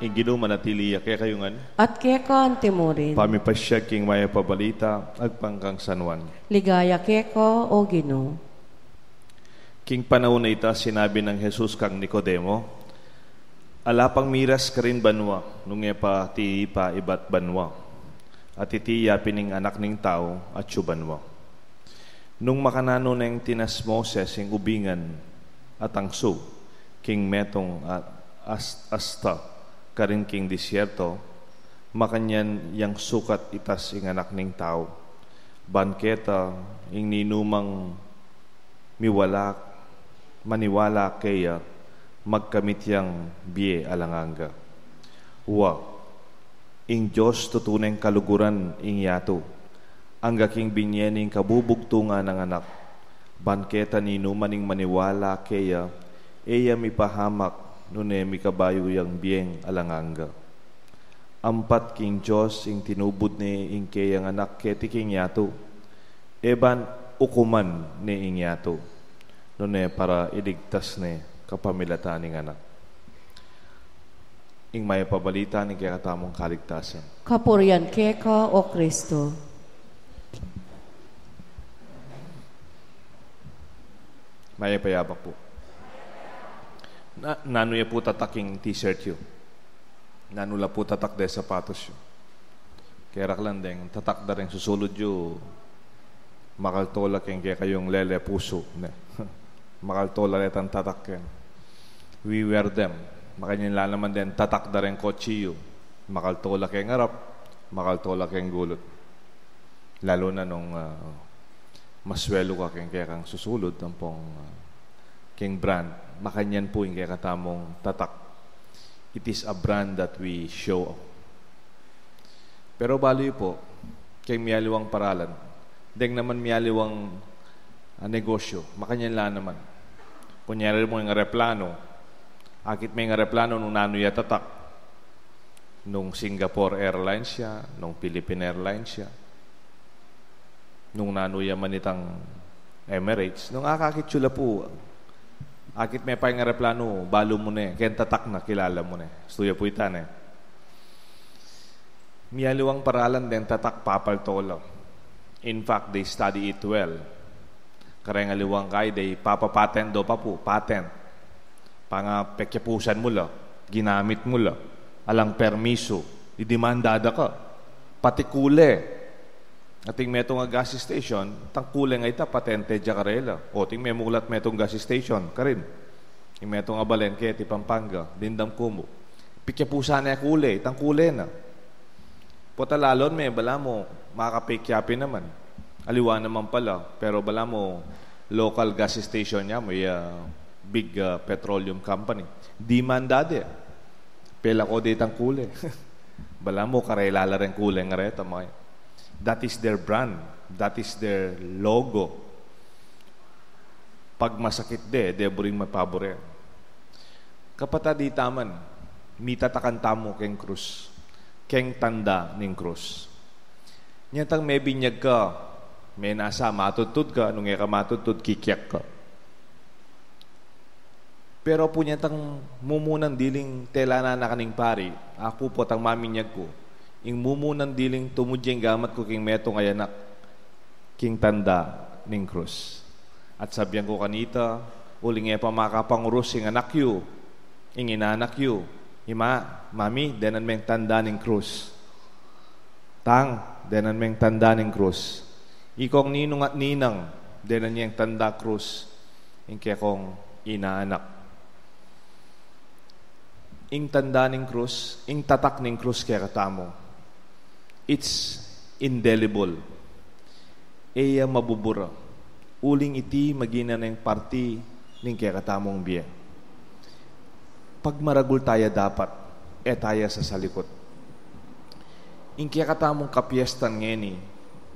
Ingino manatili kaya kayungan. At keko timurin. Pamipasya king maya pabalita agpangkang sanwan. Ligaya keko o Ginoo. King panahon na ita sinabi ng Jesus kang Nicodemo, alapang miras ka rin banwa, nung pa ti pa ibat banwa. At itiya pining anak ning tao at banwa. Nung makanano ng tinas Moses ing ubingan at angso, king metong asta, karin king disyerto, makanyan yang sukat itas ing anak ning tao. Banketa ing ninumang maniwala kaya magkamit yang biye alanganga. Ing Diyos tutuneng kaluguran ing yato, ang gaking binyening kabubugtungan ng anak, banketa ninumaning maniwala kaya, eya mipahamak nune mikabayo yang biyeng alanganga. Ampat king Diyos ing tinubod ni ing kayang anak keti king yato, eban ukuman ni ing yato, nune para iligtas ni kapamilatan ning anak. Ing may pabalita ni kaya katamong kaligtasan. Kapurian keko o Kristo. May payabak po. Nanuya po tataking t-shirt yun. Nanula po tatak de sapatos yun. Kaya raklan deng tatak da rin susulod yun. Makaltola kaya kayong lele puso. Makaltola letang tatak yan. We wear them. Makanyan naman din, tatak da rin kotsiyo. Makaltola kayong harap, makaltola kayong gulot. Lalo na nung maswelo ka kaya kang susulod ng pong kayong brand. Makanyan po yung kaya katamong tatak. It is a brand that we show. Pero baloy po, kayong miyaliwang paralan. Deng naman miyaliwang negosyo. Makanyan lang naman. Kunyari mo yung aeroplano, akit may nga replano nung nanuya tatak. Nung Singapore Airlines siya, nung Philippine Airlines siya, nung nanuya manitang Emirates, nung akakit sila po, akit may pa yung replano, balo mo na kaya tatak na, kilala mo na. Stuya po itan Miyaliwang paralan din tatak papaltolo. In fact, they study it well. Karang aliwang kay, they papapatent do pa po, patent. Panga pekyapusan mo la, ginamit mo la, alang permiso, idimandada ka, pati kule. Ating metong gas station, tang kule nga ita, patente dya karela. O ting memulat metong gas station, karin. Yung metong abalenke, ti Pampanga, dindam kumo. Pekyapusan na kule, tang kule na. Potalalon may, bala mo, makakapekyapi naman. Aliwa naman pala, pero bala mo, local gas station niya, may big petroleum company. Di mandade. Pela ko ditang kule. Bala mo, karelala rin kule nga reta. That is their brand. That is their logo. Pag masakit buring mapabore. Kapata di taman, mitatakan tamo keng krus. Keng tanda ning krus. Nyatang may binyag ka, may nasa matutod ka, nung ka matutod, kikyak ka. Pero po niya tang mumunan diling tela na nakaning pari, ako po tang maminyag ko, ing mumunan diling tumudyeng gamat ko king meto ngayanak, king tanda ning krus. At sabihan ko kanita, uling pa makapangurus ing anak yu, ing inanak yu, mami, denan meng tanda ning krus. Tang, denan meng tanda ning krus. Ikong ninong at ninang, denan niyang tanda krus, ing kaya kong inaanak. Ing tanda ning krus, ing tatak ning krus kaya katamo. It's indelible. Eya mabubura. Uling iti magina ng parti ning kaya katamong biya. Pag maragul tayo dapat, tayo sa salikot. Ing kaya katamong kapiestan ngeni,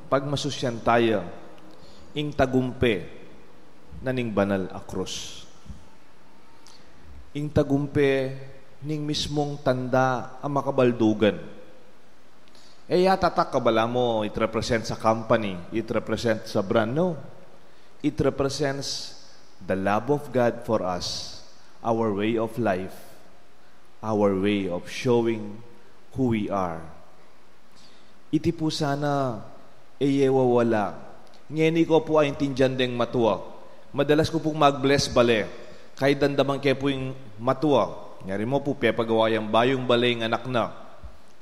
pag masusyan tayo, ing tagumpe na ning banal a krus. Ing tagumpe ning mismong tanda ang makabaldugan. Tatak kabala mo, it represents sa company, it represents sa brand. No. It represents the love of God for us, our way of life, our way of showing who we are. Iti po sana wala. Ngeni ko po ay intindihan deng matuwa. Madalas ko pong mag-bless bale. Kahit dandamang kayo po yung matuwa. Ngari mo po, pepagawa yung bayong bale ng anak na.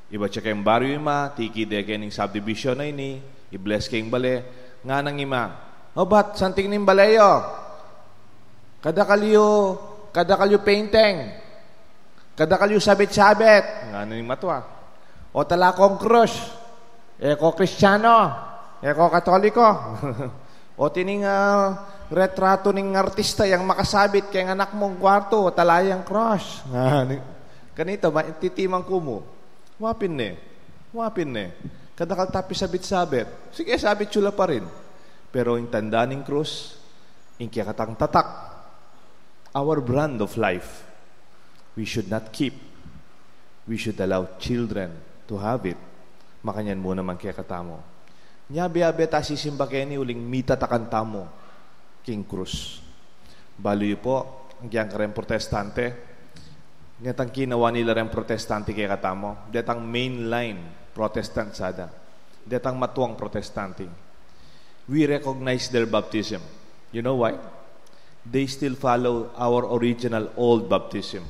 Iba siya kayong baryo ima, tiki de kayo ng subdivision na ini, i-bless kayong bale. Nga nang ima, o ba't, santing ning balayo? Kada kalyo painting. Kada kalyo sabit-sabit. Nga nang matuwa. O tala kong crush. Eko Kristiyano. Eko Katoliko. O tining retrato ning artista yang makasabit kay anak mong kwarto. O talayang crush. Ganito, titimang kumo. Wapin ne. Kada kaltapi sabit-sabit. Sige, sabit chula pa rin. Pero yung tanda ng krus, yung kiyakatang tatak, our brand of life, we should not keep. We should allow children to have it. Makanyan mo naman kiyakatamo. Nyabi-abe ta sisimba keni uling mitatakan tamo king krus. Baloy po, ang kiyang karen protestante, ngatang kinawa nila rin protestante kiyakatamo, detang mainline Protestant sada. Detang matuang protestante. We recognize their baptism. You know why? They still follow our original old baptism.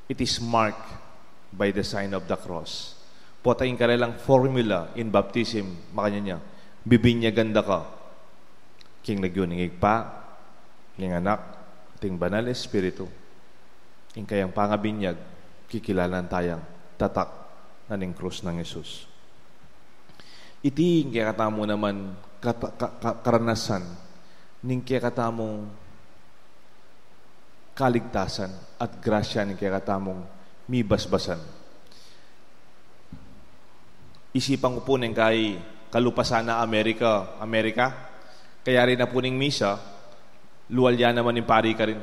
It is marked by the sign of the cross. Potayin ka lang formula in baptism, makanya niya, bibinyagan ka. King nagyuningig pa, king anak, ting banal espiritu. Ing kayang pangabinyag, kikilalan tayang tatak na ning krus ng Jesus. Iti kaya katamo naman karanasan ning kaya katamong kaligtasan at grasya ning kaya katamong mibasbasan. Isipan ko po ning kay kalupasan na Amerika, kaya rin na po ning misa, luwal yan naman ning pari ka rin.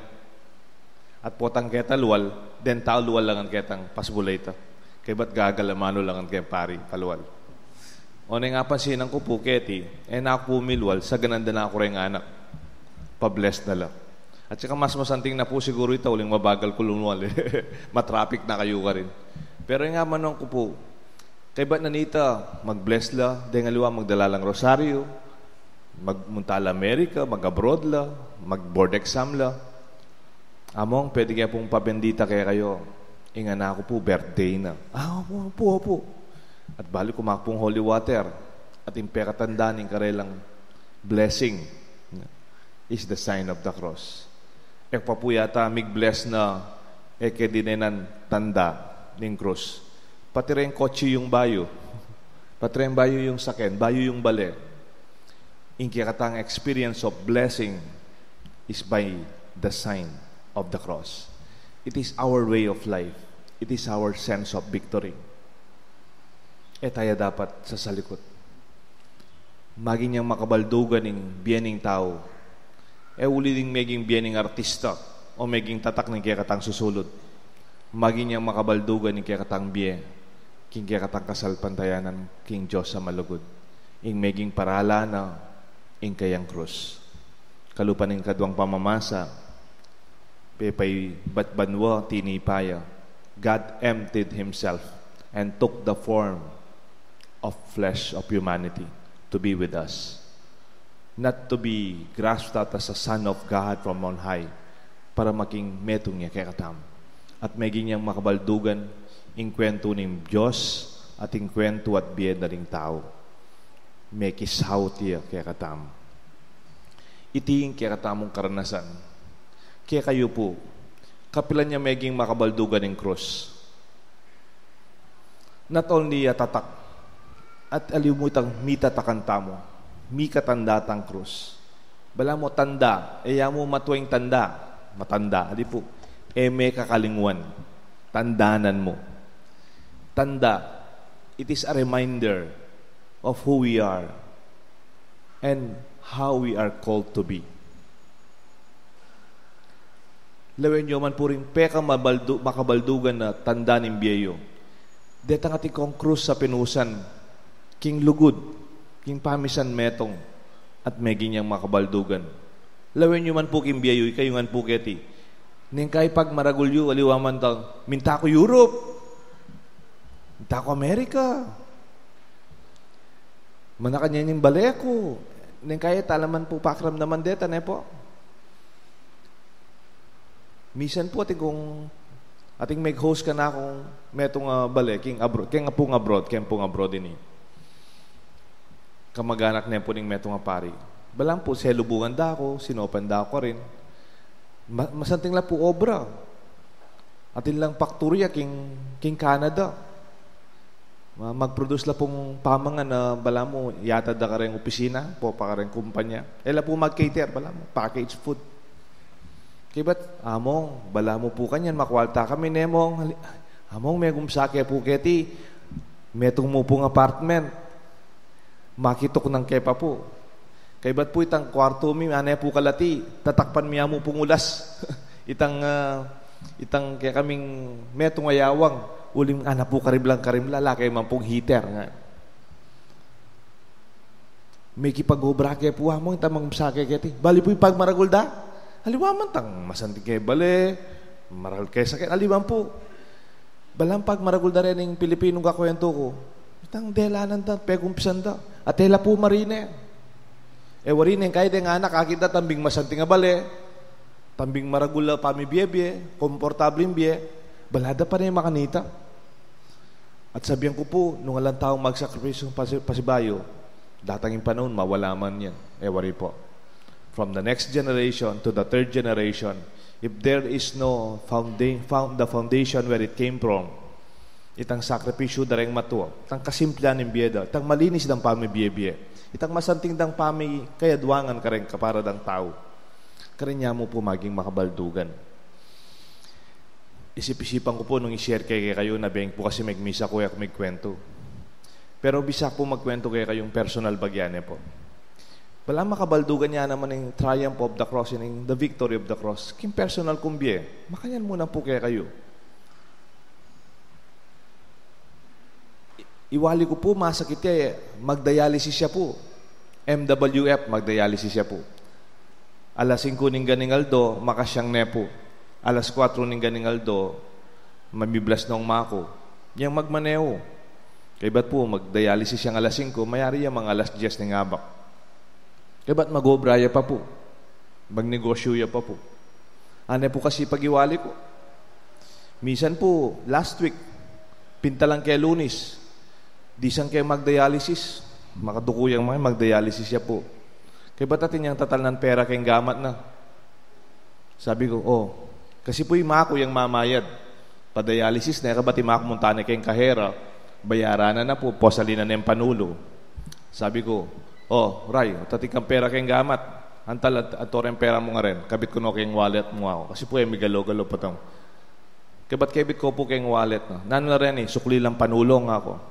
At potang keta luwal, den tao luwal lang ang ketang pasbulay ta. Kaya ba't gagalamano lang ang kaya pari, paluwal. O na nga pansinan ko po, Keti, nakapumilwal, sa gananda na ako rin anak. Pa-bless na lang. At saka mas masanting na po siguro ito, uling mabagal ko lumwal. Matraffic na kayo ka rin. Pero nga manong ko po, kaya ba't nanita, mag-bless la, dahil nga magdala lang rosaryo, magmunta la Amerika, mag-abroad la, mag-board exam la. Among, pwede kaya pong pabendita kaya kayo. Inga na ako po, birthday na. Opo. At balik kumakpong holy water. At yung pekatanda ng karelang blessing is the sign of the cross. Ekpa po yata mig-bless na kedinenan tanda ng cross. Pati rin kotse yung bayo. Pati rin bayo yung saken. Bayo yung bale. Yung kikatang experience of blessing is by the sign of the cross. It is our way of life. It is our sense of victory. Tayo dapat sa salikot. Maging niyang makabaldugan ng biyening tao. Uli ding maging biyening artista o maging tatak ng kiyakatang susulod. Maging niyang makabaldugan ng kiyakatang biye. King kiyakatang kasalpantayanan king Diyos sa malugod. Ing maging parala na ing kayang krus. Kalupan ng kadwang pamamasa, pepay batbanwa tinipaya. God emptied Himself and took the form of flesh of humanity to be with us. Not to be grasped at as a son of God from on high, para maging metong niya kaya katam. At maging niyang makabaldugan in kwento ng Diyos at in kwento at biyed na ring tao. May kisaw tiya kaya katam. Iting kaya katamong karanasan. Kaya kayo po, kapilan niya maging makabaldugan ng krus. Not only tatak, at alimutan mitatakan tamo, mikatandatang krus. Bala mo tanda, mo matuwing tanda, matanda, di po, may kakalingwan, tandanan mo. Tanda, it is a reminder of who we are and how we are called to be. Lawin nyo man puring peka makabaldugan na tanda ng biyeyo. Detang ating kong krus sa pinusan, king lugod, king pamisan metong, at meging niyang makabaldugan. Lawin nyo man po king biyeyo, kayo nga po keti. Ning kay pag maragulyo, aliwaman tang, minta ko Europe, minta ko Amerika, manakanyan yung baleko, ning kaya talaman po pakram naman deta, ne po. Misan po ating mag-host ka na kung metong bale, king pong abroad ini. Kamag-anak na po ning metong pari. Balang po, selubungan da ako, sinopan da ako rin. Masanting lang po obra. Atin lang pakturya king Canada. Mag-produce la pong pamangan na bala mo, yata da ka rin opisina, po pa ka rin kumpanya. Ela po mag-cater, bala mo, package food. Kaya ba't, among, bala mo po kanyan, makwalta kami, nemong, among, may gumsake po keti, metong mo pong apartment, makitok ng kepa po. Kaya ba't po itang kwarto mi, anay po kalati, tatakpan miya mo pong ulas. itang kaya kaming metong ayawang, uling anak po karimlang lalaki, man pong heater nga. May kipag-obra kaya po among, itamang sake keti, bali po yung pagmaragulda, haliwaman tang, masanting kaya bali, maral kaya sakit, haliwan po. Balang pagmaragulda rin yung Pilipinong kakwento ko, itang delanan ta, pegumpisan ta. At hela po marine. Warine, kahit yung anak, akita tambing masanting nga bale, tambing maragula pamibiyebye, komportabling biye, balada pa rin yung makanita. At sabihan ko po, nung alang taong magsakripisyo pasibayo, datang yung panahon, mawala man yan. Wari po. From the next generation to the third generation, if there is no the foundation where it came from, itang sakripisyo dareng matuwa, itang kasimplan ng biyeda, itang malinis ng pamibiyebye, itang masanting dang pami kayadwangan ka rin kapara dang tao, karinya mo po maging makabaldugan. Isip-isipan ko po nung i-share kayo na beng po kasi magmisa ko yak magkwento. Pero bisa po magkwento kayong personal bagyane po. Wala makabaldugan niya naman yung triumph of the cross and the victory of the cross. Kim personal kumbye, makanyan muna po kayo. Iwali ko po, masakit magdialysis siya po. MWF, magdialysis siya po. Alas 5 ning ganing aldo, makasyang nepo. Alas 4 ning ganing aldo, mamiblas nung mako. Yang magmaneo. Kaya ba't po, magdialysis siyang alas 5, mayari yung mga alas 10 ng abak. Kaya ba't mag-obraya pa po? Magnegosyo ya pa po. Ano po kasi pag-iwali ko? Minsan po, last week, pinta lang kay Lunis, di siyang kayo magdialysis, makadukuyang mga magdialysis siya po. Kaya ba't atin yung tatal ng pera kayong gamat na? Sabi ko, kasi po yung mako yung mamayad. Pa-dialysis na, kabati mako muntane kayong kahera, bayaranan na po, posalinan na yung panulo. Sabi ko, Ray, tatik ang pera kayong gamat. Antal at yung pera mo nga rin. Kabit ko no kayong wallet mo ako. Kasi po may galo-galo pa tong. Kaya ba't kabit ko po kayong wallet na? Nano na rin sukli lang panulong ako.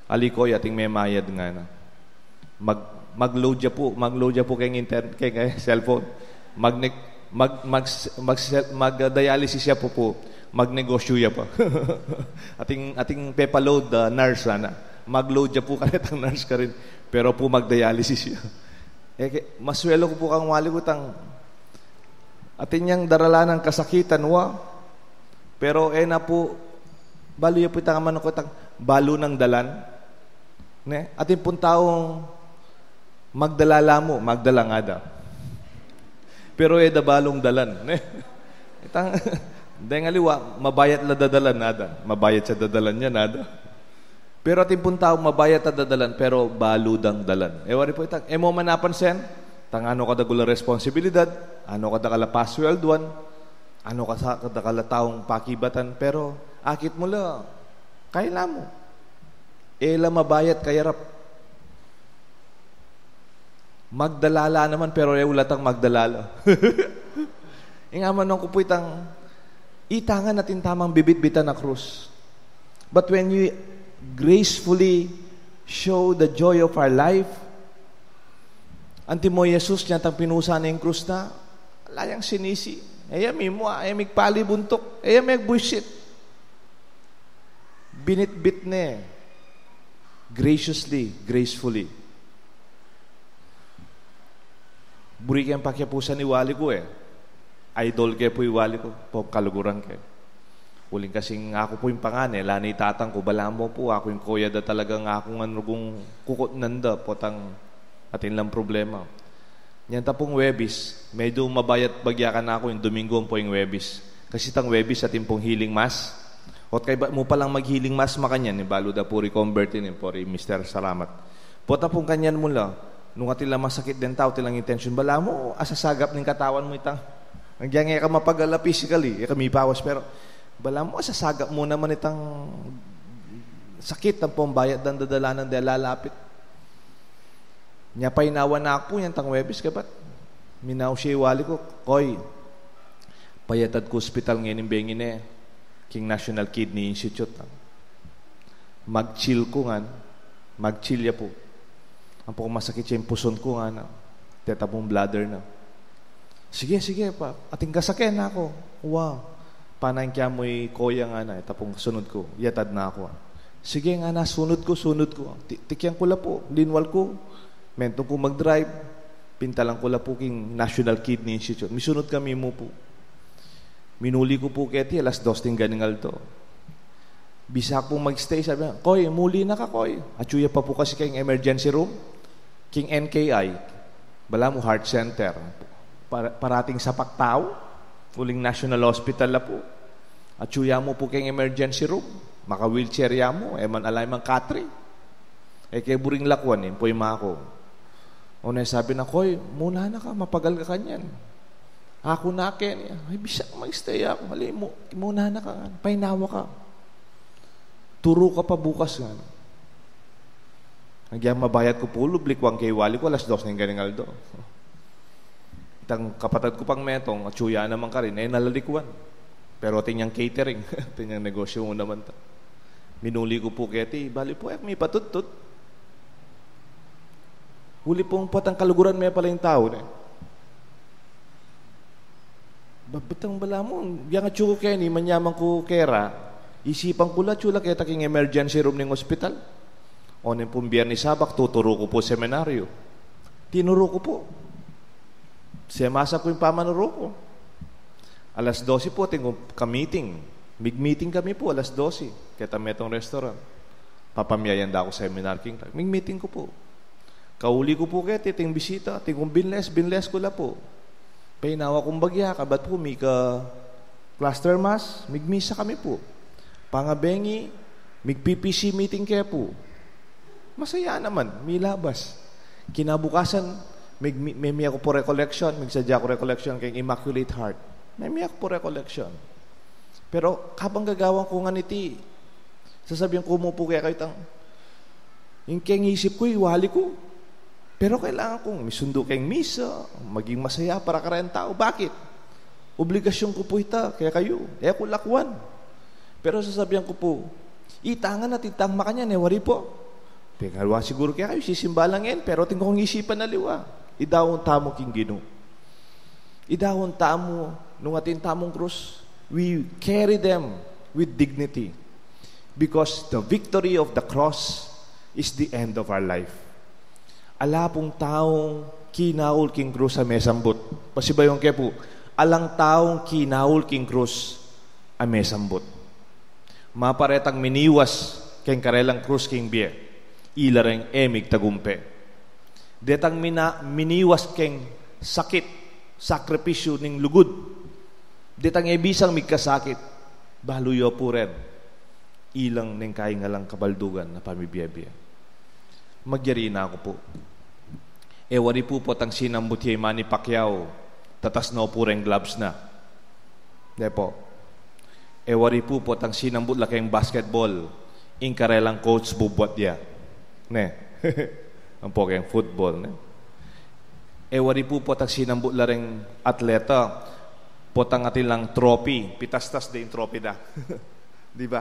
Alikoy ating may mayad nga na. Mag-load ya po kayong internet, kayong cellphone. Mag-dialysis ya po. Magnegosyo ya pa. ating pepaload nurse sana. Mag-load ya po kahit ang nurse ka rin. Pero po mag-dialysis ya. Maswelo ko po kang walikutang atin niyang darala ng kasakitan pero na po balo ya po itang manukotang balo ng dalan. Ne? Atin pong taong magdalala mo, magdala nga da. Pero da balong dalan. Ne? Itang, dahil ngaliwa, mabayat la dadalan nada. Mabayat sa dadalan niya nada. Pero ating pong taong mabayat at dadalan, pero baludang dalan. Wari po itang, mo man napansin, tang ano kada gula responsibilidad, ano kada kala paswelduan, ano kada kala taong pakibatan, pero akit mo la, kaila mo. La mabayat kayarap. Magdalala naman, pero ulatang magdalala. Nga man nung po itang, itangan natin tamang bibit-bitan na krus. But when you gracefully show the joy of our life, anti mo Jesus niya tang pinusa na yung krus na, layang sinisi. May migpali buntok. May bullshit. Binit-bit na graciously, gracefully. Buri kayang pakyapusan ni wali ko idol kay po iwali ko, po kaluguran kay. Uling kasing ako po yung pangane, lanay tatang ko, bala mo po, ako yung kuya da talagang akong kung kukot nanda, potang atin lang problema. Yan tapong Webis, medyo mabayat bagyakan ako yung Domingo po yung Webis. Kasi tang Webis atin pong healing mass. Ot kay mo palang mag-healing mass makanyan, ni balo da po reconvertin, po Mr. Salamat. Pota pong kanyan mula, nung atin lang masakit din tao, tilang intention, bala mo, asasagap ng katawan mo itang, nagyang ka mapagala physically, kami pawas, pero bala mo, asasagap mo naman itang sakit ang pambayat dan dadalanan dahil lalapit. Nya pa inawan na ako yan tang Webis kabat. Minaw siya iwali ko, koy, payatad ko hospital ngayon bengin King National Kidney Institute. Mag-chill ko nga, mag-chill ya po. Ang po masakit siya yung puson ko nga na, teta pong bladder na. Sige pa, ating kasakin na ako. Wow. Panay kaya mo'y koya nga na, tapong sunod ko, yatad na ako. Sige nga na, sunod ko. Tikyan ko la po, linwal ko, mentong ko mag-drive, pintalang ko la po king National Kidney Institute. Misunod kami mo po. Minuli ko po keti, alas 2 ting ganingal to. Bisa pong mag-stay, sabi na, koy, muli na ka, koy. Atsuya pa po kasi kayong emergency room, king NKI, bala mo heart center, parating sa Pactao, uling National Hospital na po. At suya mo po kayong emergency room. Maka-wheelchair ya mo. Man alay mang katri. Kay buring lakwan, po yung mga ko. O na sabi na, koy, muna na ka, mapagal ka kanyan. Ako na akin. Ay, bisa mag-stay ako. Hali mo, muna na ka. Painawa ka. Turo ka pa bukas nga. Nagyang mabayad ko po, lublikwang kay wali ko, alas 2 ng ganingal do. Itang kapatid ko pang metong, at suya naman ka rin, nalalikuan. Pero ating yung catering, ating yung negosyo mo naman ta. Minuli ko po keti, bali po, may patutut. Huli pong patang kaluguran, may pala yung tao. Batang bala mo, yung atsuko keni, manyaman ko kera, isipan ko la, chula kaya taking emergency room ng hospital. O nang pong Biyernes Sabak, tuturo ko po seminaryo. Tinuro ko po. Semasa ko yung pamanuro ko. Alas 12 po, tingong ka-meeting. Mig-meeting kami po, alas 12. Kaya tametong restaurant. Papamyayan da ako sa seminar king. Mig-meeting ko po. Kauli ko po kaya, ting bisita. Tingong binles ko la po. Painawa kong bagya, kabat po, may ka cluster mass, mig-misa kami po. Pangabengi, mig-PPC meeting kaya po. Masaya naman, may labas. Kinabukasan, may ako po recollection, magsadya ko recollection kay Immaculate Heart. May ako po recollection. Pero habang gagawang ko nga niti, sasabihan ko mo po kaya kayo tang, yung kayong isip ko, iwali ko. Pero kailangan kong misundo kayong misa, maging masaya para karayang tao. Bakit? Obligasyon ko po ita, kaya kayo. Ako lakwan. Pero sasabihan ko po, itangan at itang makanya, wari po. Pagkalwa siguro kaya kayo, sisimba lang yan, pero tingkong isipan na liwa. Idawon tamo king Ginoo. Idawon tamo, nung atin tamong krus, we carry them with dignity. Because the victory of the cross is the end of our life. Ala pong taong kinaul king krus sa mesambot. Pasibayong kaya po, alang taong kinaul king krus a mesambot. Maparetang miniwas king karelang krus king biye. Ilareng emig tagumpe. Detang miniwas king sakit, sakripisyo ning lugod. Detang ebisang migkasakit, baluyo po rin. Ilang ning kaingalang kabaldugan na pamibiyabia. Magyari na ako po. Wari po po tang sinambut yung Manny Pacquiao, tatas na po rin gloves na. Depo. Wari po po tang sinambut la kayong basketball, ing karelang coach bubwat ya. Ne. Ang po kayong football. Ne? Wari po tang sinambut la rin atleta, potang atin lang trophy, pitastas din trophy da. Di ba?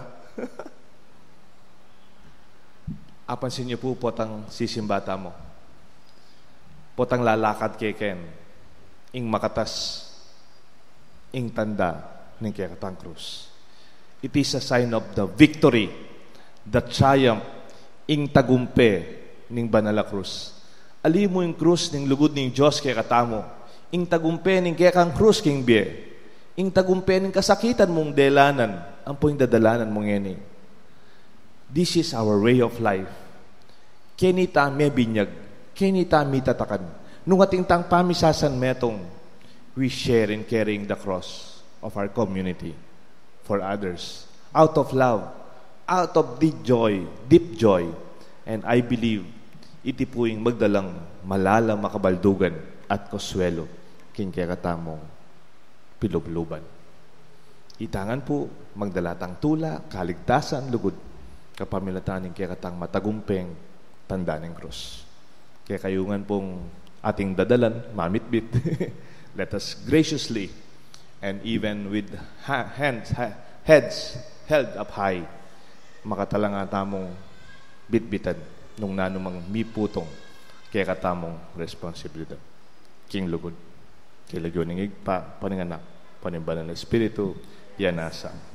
Apansin niyo po potang sisimbata mo. Potang lalakad kay Ken. Ing makatas. Ing tanda ng kayakatang krus. It is a sign of the victory, the triumph, ing tagumpe ning banala krus. Ali mo yung krus ning lugod ning Diyos kay katamo. ing tagumpening kaya kang krus king biye, ing tagumpening kasakitan mong delanan, ang po yung dadalanan mong yan. This is our way of life. Kenita me binyag, kenita mi tatakan. Nung ating tang pamisasan metong, we share in carrying the cross of our community for others. Out of love, out of deep joy. And I believe, iti po yung magdalang malalang makabaldugan at koswelo king kaya katamong pilubluban. Itangan po, magdalatang tula, kaligtasan, lugod, kapamilataning kaya katang matagumpeng tanda ng krus. Kaya kayungan pong ating dadalan, mamitbit, let us graciously and even with heads held up high, makatalanga tamong bitbitan nung nanumang miputong kaya katamong responsibilidad. King lugod, kay lagyon ng igpa, paninganak, panimbalan ng Espiritu, yan nasa